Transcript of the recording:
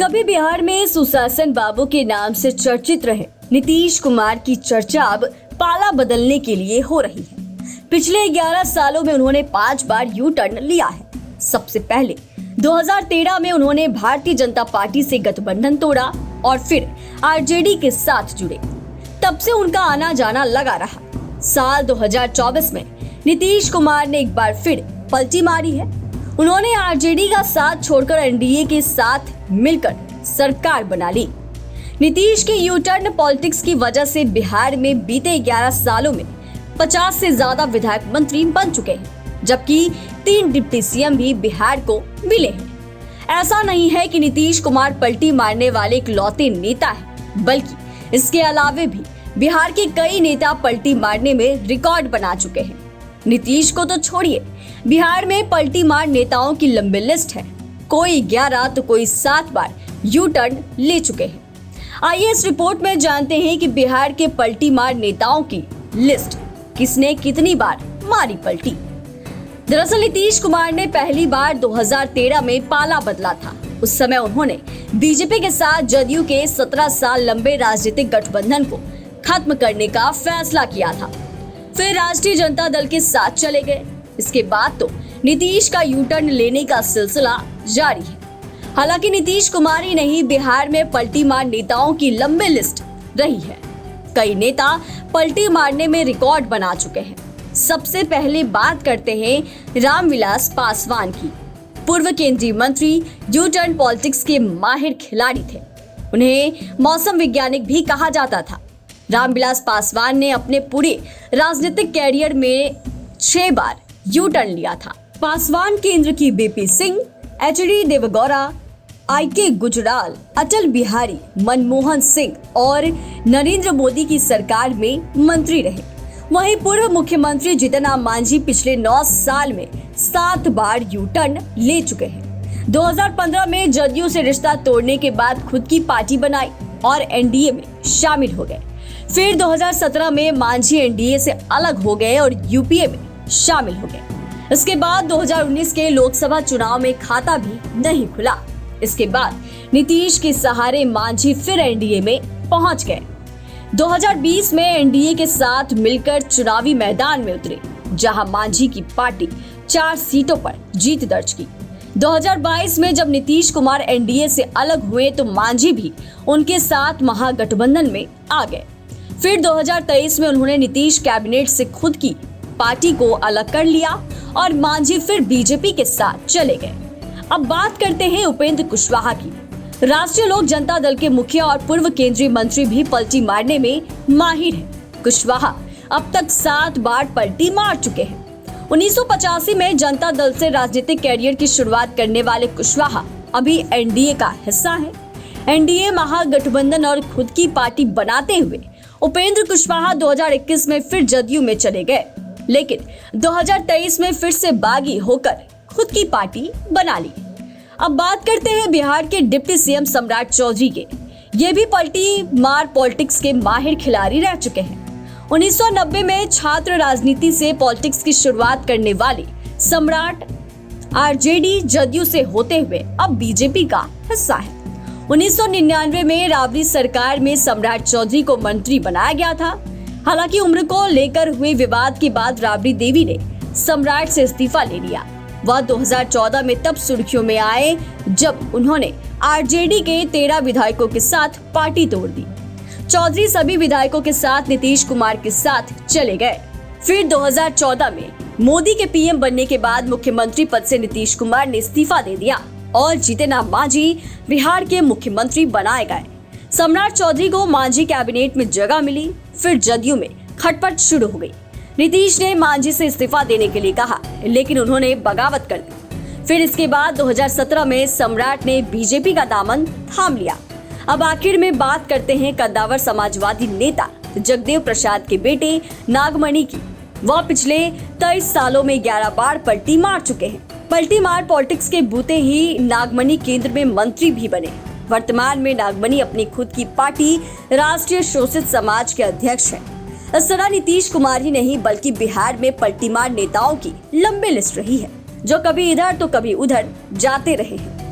कभी बिहार में सुशासन बाबू के नाम से चर्चित रहे नीतीश कुमार की चर्चा अब पाला बदलने के लिए हो रही है। पिछले 11 सालों में उन्होंने 5 बार यू टर्न लिया है। सबसे पहले 2013 में उन्होंने भारतीय जनता पार्टी से गठबंधन तोड़ा और फिर आरजेडी के साथ जुड़े। तब से उनका आना जाना लगा रहा। साल 2024 में नीतीश कुमार ने एक बार फिर पलटी मारी है। उन्होंने आरजेडी का साथ छोड़कर एनडीए के साथ मिलकर सरकार बना ली। नीतीश के यू टर्न पॉलिटिक्स की वजह से बिहार में बीते 11 सालों में 50 से ज्यादा विधायक मंत्री बन चुके हैं, जबकि 3 डिप्टी सीएम भी बिहार को मिले हैं। ऐसा नहीं है कि नीतीश कुमार पलटी मारने वाले इकलौते नेता है, बल्कि इसके अलावे भी बिहार के कई नेता पलटी मारने में रिकॉर्ड बना चुके हैं। नीतीश को तो छोड़िए, बिहार में पलटी मार नेताओं की लंबी लिस्ट है। कोई 11 तो कोई 7 बार यू टर्न ले चुके हैं। आइए इस रिपोर्ट में जानते हैं कि बिहार के पलटी मार नेताओं की लिस्ट किसने कितनी बार मारी पलटी। दरअसल नीतीश कुमार ने पहली बार 2013 में पाला बदला था। उस समय उन्होंने बीजेपी के साथ जदयू के 17 साल लंबे राजनीतिक गठबंधन को खत्म करने का फैसला किया था। फिर राष्ट्रीय जनता दल के साथ चले गए। इसके बाद तो नीतीश का यू टर्न लेने का सिलसिला जारी है। हालांकि नीतीश कुमार ही नहीं, बिहार में पलटी मार नेताओं की लंबी लिस्ट रही है। कई नेता पलटी मारने में रिकॉर्ड बना चुके हैं। सबसे पहले बात करते हैं रामविलास पासवान की। पूर्व केंद्रीय मंत्री, यू टर्न पॉलिटिक्स के माहिर खिलाड़ी थे। उन्हें मौसम वैज्ञानिक भी कहा जाता था। रामविलास पासवान ने अपने पूरे राजनीतिक कैरियर में 6 बार यू टर्न लिया था। पासवान केंद्र की बीपी सिंह, एचडी देवगौड़ा, आईके गुजराल, अटल बिहारी, मनमोहन सिंह और नरेंद्र मोदी की सरकार में मंत्री रहे। वहीं पूर्व मुख्यमंत्री जीतन राम मांझी पिछले 9 साल में 7 बार यू टर्न ले चुके हैं। 2015 में जदयू से रिश्ता तोड़ने के बाद खुद की पार्टी बनाई और एनडीए में शामिल हो गए। फिर 2017 में मांझी एनडीए से अलग हो गए और यूपीए में शामिल हो गए। इसके बाद 2019 के लोकसभा चुनाव में खाता भी नहीं खुला। इसके बाद नीतीश के सहारे मांझी फिर एनडीए में पहुंच गए। 2020 में एनडीए के साथ मिलकर चुनावी मैदान में उतरे, जहां मांझी की पार्टी 4 सीटों पर जीत दर्ज की। 2022 में जब नीतीश कुमार एनडीए से अलग हुए तो मांझी भी उनके साथ महागठबंधन में आ गए। फिर 2023 में उन्होंने नीतीश कैबिनेट से खुद की पार्टी को अलग कर लिया और मांझी फिर बीजेपी के साथ चले गए। अब बात करते हैं उपेंद्र कुशवाहा की। राष्ट्रीय लोक जनता दल के मुखिया और पूर्व केंद्रीय मंत्री भी पलटी मारने में माहिर हैं। कुशवाहा अब तक 7 बार पलटी मार चुके हैं। 1985 में जनता दल से राजनीतिक कैरियर की शुरुआत करने वाले कुशवाहा अभी एनडीए का हिस्सा है। एनडीए महागठबंधन और खुद की पार्टी बनाते हुए उपेंद्र कुशवाहा 2021 में फिर जदयू में चले गए, लेकिन 2023 में फिर से बागी होकर खुद की पार्टी बना ली। अब बात करते हैं बिहार के डिप्टी सीएम सम्राट चौधरी के। ये भी पलटी मार पॉलिटिक्स के माहिर खिलाड़ी रह चुके हैं। 1990 में छात्र राजनीति से पॉलिटिक्स की शुरुआत करने वाले सम्राट आरजेडी जदयू से होते हुए अब बीजेपी का हिस्सा है। 1999 में राबड़ी सरकार में सम्राट चौधरी को मंत्री बनाया गया था। हालांकि उम्र को लेकर हुए विवाद के बाद राबड़ी देवी ने सम्राट से इस्तीफा ले लिया। वह 2014 में तब सुर्खियों में आए जब उन्होंने आरजेडी के 13 विधायकों के साथ पार्टी तोड़ दी। चौधरी सभी विधायकों के साथ नीतीश कुमार के साथ चले गए। फिर 2014 में मोदी के पीएम बनने के बाद मुख्यमंत्री पद से नीतीश कुमार ने इस्तीफा दे दिया और जीतन राम मांझी बिहार के मुख्यमंत्री बनाए गए। सम्राट चौधरी को मांझी कैबिनेट में जगह मिली। फिर जदयू में खटपट शुरू हो गई। नीतीश ने मांझी से इस्तीफा देने के लिए कहा, लेकिन उन्होंने बगावत कर दी। फिर इसके बाद 2017 में सम्राट ने बीजेपी का दामन थाम लिया। अब आखिर में बात करते हैं कद्दावर समाजवादी नेता जगदेव प्रसाद के बेटे नागमणि की। वह पिछले 23 सालों में 11 बार पलटी मार चुके हैं। पलटी मार पॉलिटिक्स के बूते ही नागमणि केंद्र में मंत्री भी बने। वर्तमान में नागमणि अपनी खुद की पार्टी राष्ट्रीय शोषित समाज के अध्यक्ष हैं। इस तरह नीतीश कुमार ही नहीं बल्कि बिहार में पलटी मार नेताओं की लंबी लिस्ट रही है, जो कभी इधर तो कभी उधर जाते रहे हैं।